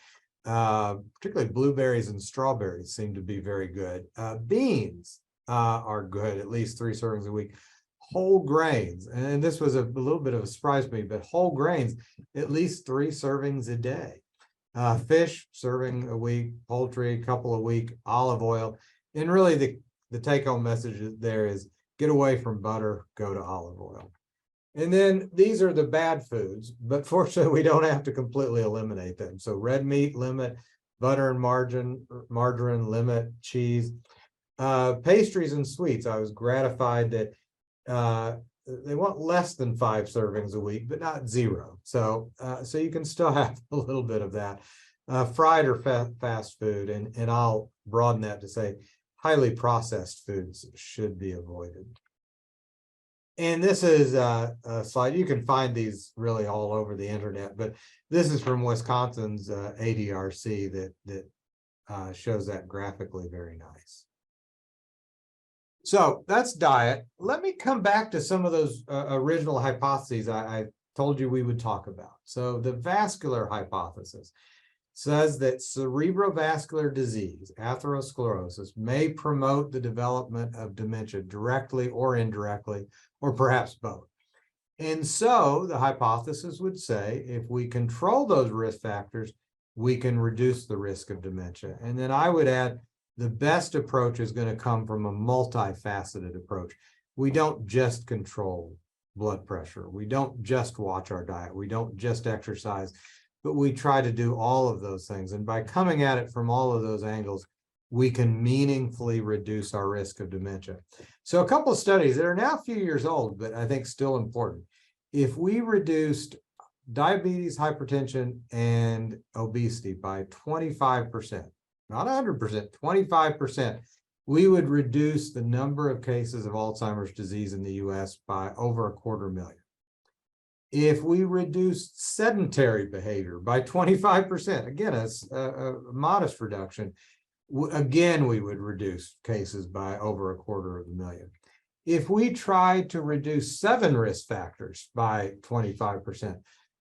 Particularly blueberries and strawberries seem to be very good. Beans are good, at least 3 servings a week. Whole grains, and this was a little bit of a surprise to me, but whole grains, at least 3 servings a day. Fish, serving a week, poultry, a couple a week, olive oil. And really the take-home message there is get away from butter, go to olive oil. And then these are the bad foods, but fortunately we don't have to completely eliminate them. So red meat, limit; butter and margarine, limit; cheese. Pastries and sweets, I was gratified that they want less than 5 servings a week, but not 0. So you can still have a little bit of that. Fried or fast food, and I'll broaden that to say highly processed foods should be avoided. And this is a slide. You can find these really all over the internet, but this is from Wisconsin's ADRC that shows that graphically very nice. So that's diet. Let me come back to some of those original hypotheses I told you we would talk about. So the vascular hypothesis says that cerebrovascular disease, atherosclerosis, may promote the development of dementia directly or indirectly, or perhaps both. And so the hypothesis would say if we control those risk factors, we can reduce the risk of dementia. And then I would add, the best approach is going to come from a multifaceted approach. We don't just control blood pressure. We don't just watch our diet. We don't just exercise, but we try to do all of those things. And by coming at it from all of those angles, we can meaningfully reduce our risk of dementia. So a couple of studies that are now a few years old, but I think still important. If we reduced diabetes, hypertension, and obesity by 25%, not 100%, 25%, we would reduce the number of cases of Alzheimer's disease in the US by over 250,000. If we reduce sedentary behavior by 25%, again, a modest reduction, again, we would reduce cases by over 250,000. If we try to reduce 7 risk factors by 25%,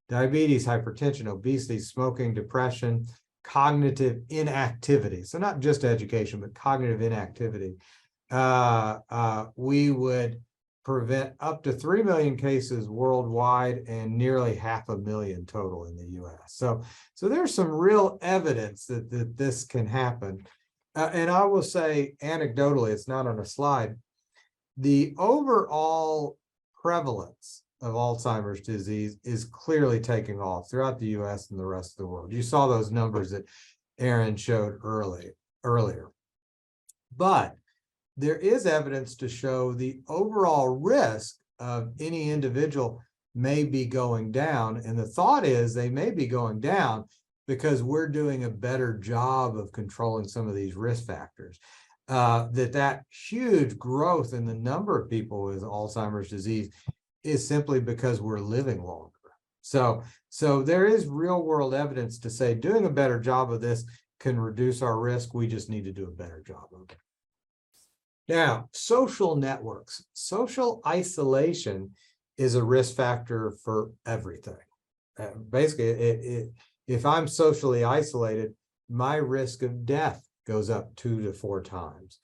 diabetes, hypertension, obesity, smoking, depression, cognitive inactivity, so not just education, but cognitive inactivity, we would prevent up to 3 million cases worldwide and nearly 500,000 total in the US. So there's some real evidence that this can happen. And I will say anecdotally, it's not on a slide, the overall prevalence of Alzheimer's disease is clearly taking off throughout the US and the rest of the world. You saw those numbers that Aaron showed earlier. But there is evidence to show the overall risk of any individual may be going down. And the thought is they may be going down because we're doing a better job of controlling some of these risk factors. That huge growth in the number of people with Alzheimer's disease is simply because we're living longer. So there is real world evidence to say doing a better job of this can reduce our risk. We just need to do a better job of it. Now, social networks. Social isolation is a risk factor for everything. Basically, if I'm socially isolated, my risk of death goes up 2 to 4 times.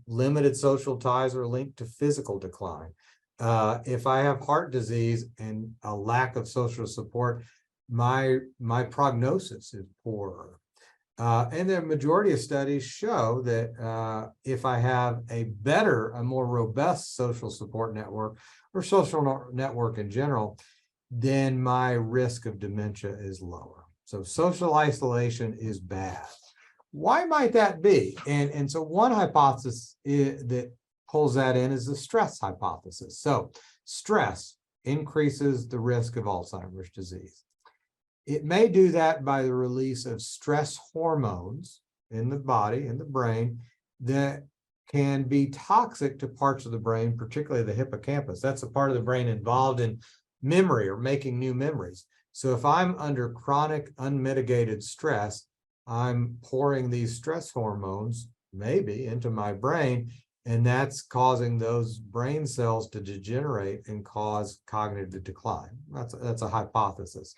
Limited social ties are linked to physical decline. If I have heart disease and a lack of social support, my prognosis is poorer. And the majority of studies show that if I have a more robust social support network or social network in general, then my risk of dementia is lower. So social isolation is bad. Why might that be? And so one hypothesis that pulls that in is the stress hypothesis. So stress increases the risk of Alzheimer's disease. It may do that by the release of stress hormones in the body, in the brain, that can be toxic to parts of the brain, particularly the hippocampus. That's a part of the brain involved in memory or making new memories. So if I'm under chronic unmitigated stress, I'm pouring these stress hormones maybe into my brain, and that's causing those brain cells to degenerate and cause cognitive decline. That's a hypothesis.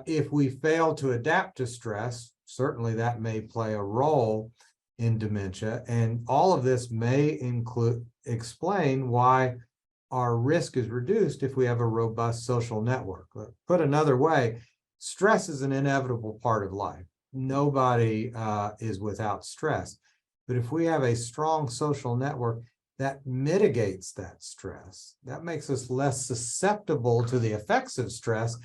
If we fail to adapt to stress, certainly that may play a role in dementia. And all of this may explain why our risk is reduced if we have a robust social network. Put another way, stress is an inevitable part of life. Nobody is without stress. But if we have a strong social network, that mitigates that stress. That makes us less susceptible to the effects of stress.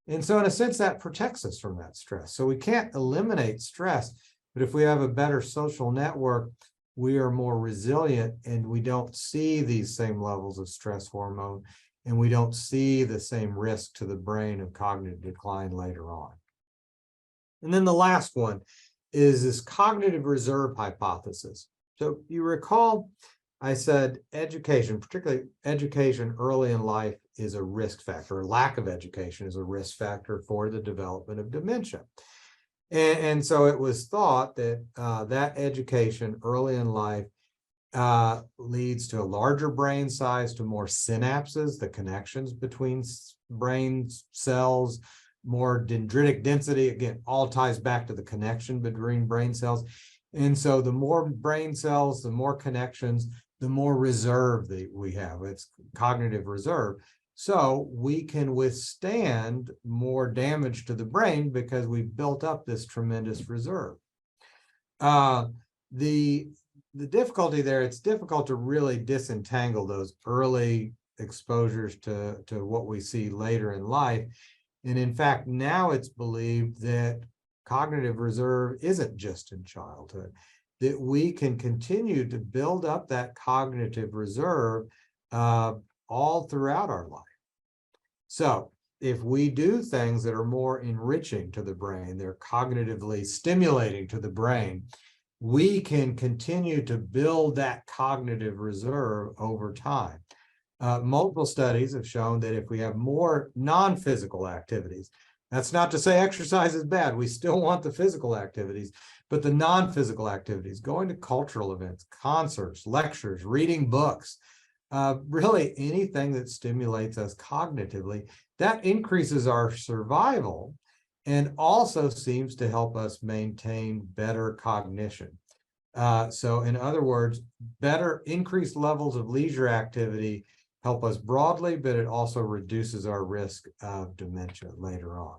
And so in a sense, that protects us from that stress. So we can't eliminate stress, but if we have a better social network, we are more resilient and we don't see these same levels of stress hormone, and we don't see the same risk to the brain of cognitive decline later on. And then the last one is this cognitive reserve hypothesis. So you recall I said education, particularly education early in life, is a risk factor. Lack of education is a risk factor for the development of dementia. And so it was thought that that education early in life leads to a larger brain size, to more synapses, the connections between brain cells, more dendritic density. Again, all ties back to the connection between brain cells. And so the more brain cells, the more connections, the more reserve that we have. It's cognitive reserve. So we can withstand more damage to the brain because we've built up this tremendous reserve. The difficulty there, it's difficult to really disentangle those early exposures to what we see later in life. And in fact, now it's believed that cognitive reserve isn't just in childhood, that we can continue to build up that cognitive reserve all throughout our life. So if we do things that are more enriching to the brain, they're cognitively stimulating to the brain, we can continue to build that cognitive reserve over time. Multiple studies have shown that if we have more non-physical activities, that's not to say exercise is bad. We still want the physical activities, but the non-physical activities, going to cultural events, concerts, lectures, reading books, really anything that stimulates us cognitively, that increases our survival and also seems to help us maintain better cognition. So in other words, better increased levels of leisure activity help us broadly, but it also reduces our risk of dementia later on.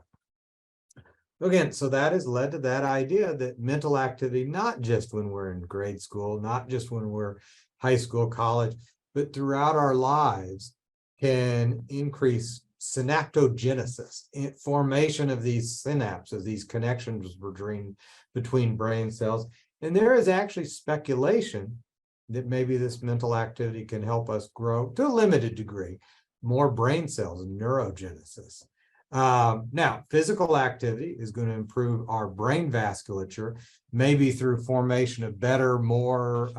Again, so that has led to that idea that mental activity, not just when we're in grade school, not just when we're high school, college, but throughout our lives, can increase synaptogenesis, formation of these synapses, these connections between brain cells. And there is actually speculation that maybe this mental activity can help us grow, to a limited degree, more brain cells and neurogenesis. Now, physical activity is going to improve our brain vasculature, maybe through formation of better, more,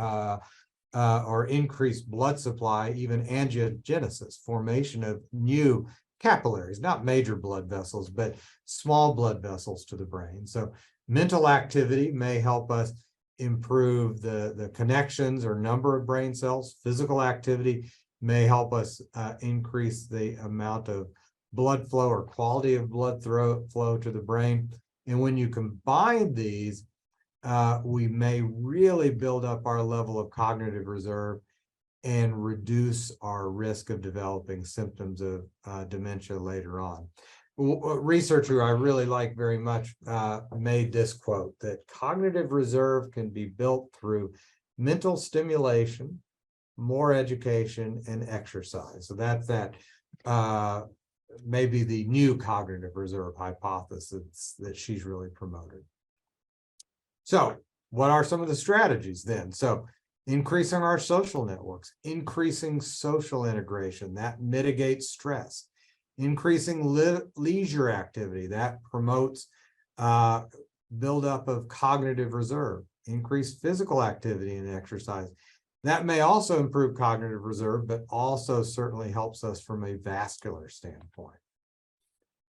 or increased blood supply, even angiogenesis, formation of new capillaries, not major blood vessels, but small blood vessels to the brain. So mental activity may help us improve the connections or number of brain cells. Physical activity may help us increase the amount of blood flow or quality of blood flow to the brain. And when you combine these, we may really build up our level of cognitive reserve and reduce our risk of developing symptoms of dementia later on. A researcher who I really like very much made this quote, that cognitive reserve can be built through mental stimulation, more education, and exercise. So that's that maybe the new cognitive reserve hypothesis that she's really promoted. So what are some of the strategies then? So increasing our social networks, increasing social integration, that mitigates stress. Increasing leisure activity, that promotes buildup of cognitive reserve. Increased physical activity and exercise. That may also improve cognitive reserve, but also certainly helps us from a vascular standpoint.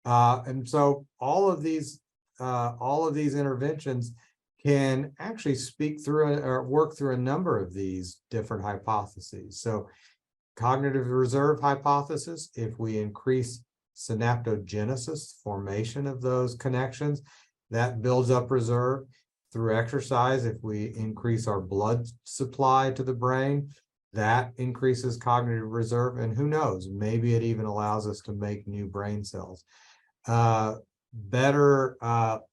And so all of these interventions can actually speak through or work through a number of these different hypotheses. So cognitive reserve hypothesis, if we increase synaptogenesis, formation of those connections. That builds up reserve. Through exercise, if we increase our blood supply to the brain, that increases cognitive reserve. And who knows, maybe it even allows us to make new brain cells. Better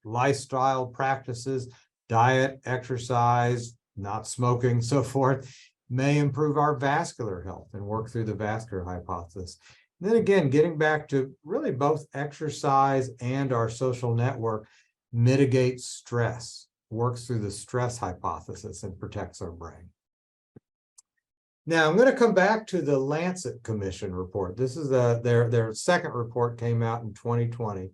lifestyle practices, diet, exercise, not smoking, so forth, may improve our vascular health and work through the vascular hypothesis. And then again, getting back to really both exercise and our social network mitigates stress, works through the stress hypothesis and protects our brain. Now, I'm going to come back to the Lancet Commission report. This is their second report, came out in 2020.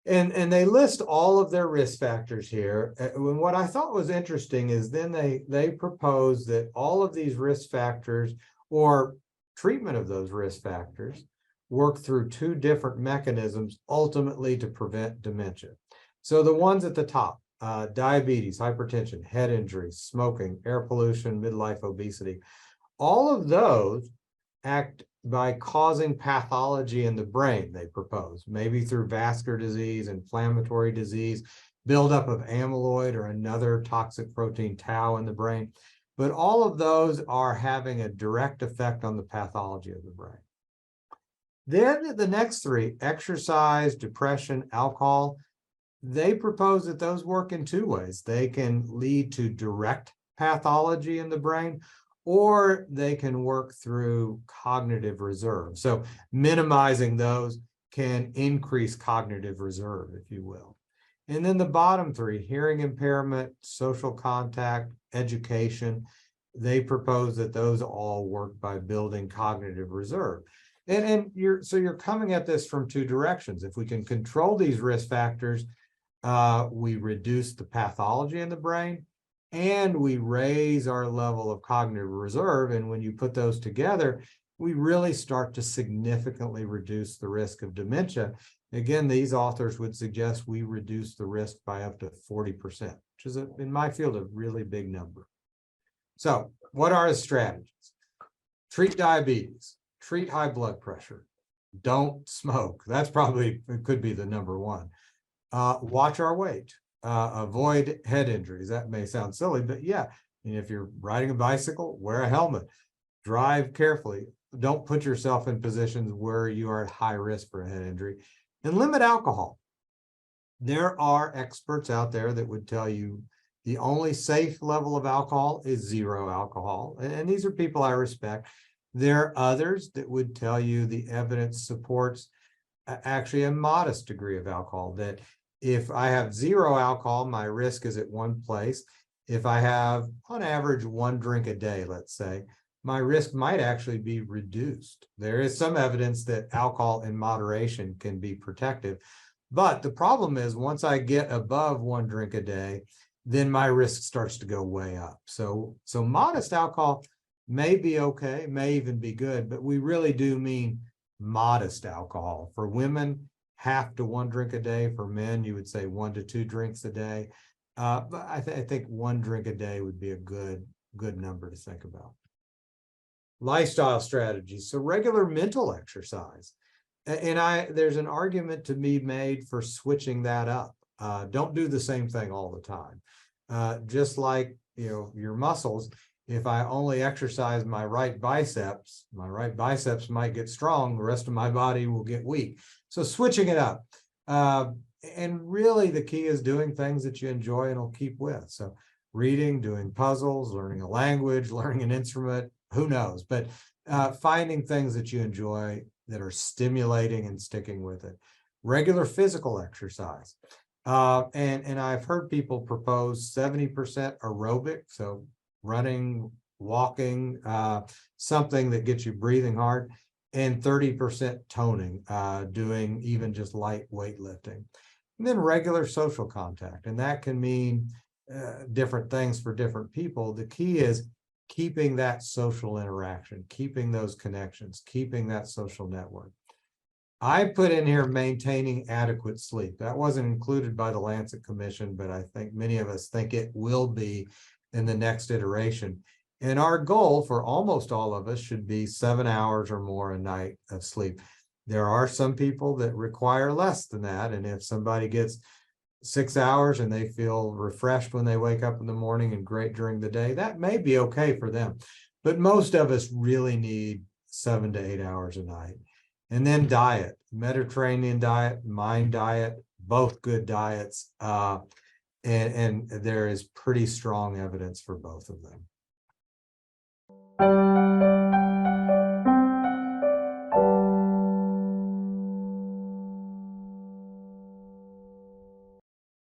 And they list all of their risk factors here. And what I thought was interesting is then they propose that all of these risk factors or treatment of those risk factors work through two different mechanisms ultimately to prevent dementia. So the ones at the top, diabetes, hypertension, head injury, smoking, air pollution, midlife obesity, all of those act by causing pathology in the brain, they propose, maybe through vascular disease, inflammatory disease, buildup of amyloid or another toxic protein, tau, in the brain. But all of those are having a direct effect on the pathology of the brain. Then the next three, exercise, depression, alcohol, they propose that those work in two ways. They can lead to direct pathology in the brain, or they can work through cognitive reserve. So minimizing those can increase cognitive reserve, if you will. And then the bottom three, hearing impairment, social contact, education, they propose that those all work by building cognitive reserve. And you're coming at this from two directions. If we can control these risk factors, we reduce the pathology in the brain, and we raise our level of cognitive reserve. And when you put those together, we really start to significantly reduce the risk of dementia. Again, these authors would suggest we reduce the risk by up to 40%, which is, in my field, a really big number. So what are the strategies? Treat diabetes, treat high blood pressure, don't smoke. That's probably, it could be the number one. Watch our weight. Avoid head injuries. That may sound silly, but yeah, if you're riding a bicycle, wear a helmet, drive carefully. Don't put yourself in positions where you are at high risk for a head injury, and limit alcohol. There are experts out there that would tell you the only safe level of alcohol is 0 alcohol. And these are people I respect. There are others that would tell you the evidence supports actually a modest degree of alcohol, that if I have 0 alcohol, my risk is at one place. If I have, on average, 1 drink a day, let's say, my risk might actually be reduced. There is some evidence that alcohol in moderation can be protective. But the problem is, once I get above 1 drink a day, then my risk starts to go way up. So modest alcohol may be okay, may even be good, but we really do mean modest alcohol. For women, 0.5 to 1 drink a day. For men, you would say 1 to 2 drinks a day. But I think 1 drink a day would be a good number to think about. Lifestyle strategies. So regular mental exercise. And there's an argument to be made for switching that up. Don't do the same thing all the time. Just like, your muscles, if I only exercise my right biceps might get strong, the rest of my body will get weak. So switching it up. And really the key is doing things that you enjoy and will keep with. So reading, doing puzzles, learning a language, learning an instrument, who knows? But finding things that you enjoy that are stimulating and sticking with it. Regular physical exercise. And I've heard people propose 70% aerobic, so running, walking, something that gets you breathing hard, and 30% toning, doing even just light weightlifting. And then regular social contact, and that can mean different things for different people. The key is keeping that social interaction, keeping those connections, keeping that social network. I put in here maintaining adequate sleep. That wasn't included by the Lancet Commission, but I think many of us think it will be in the next iteration. And our goal for almost all of us should be 7 hours or more a night of sleep. There are some people that require less than that. And if somebody gets 6 hours and they feel refreshed when they wake up in the morning and great during the day, that may be okay for them. But most of us really need 7 to 8 hours a night. And then diet, Mediterranean diet, mind diet, both good diets. And there is pretty strong evidence for both of them.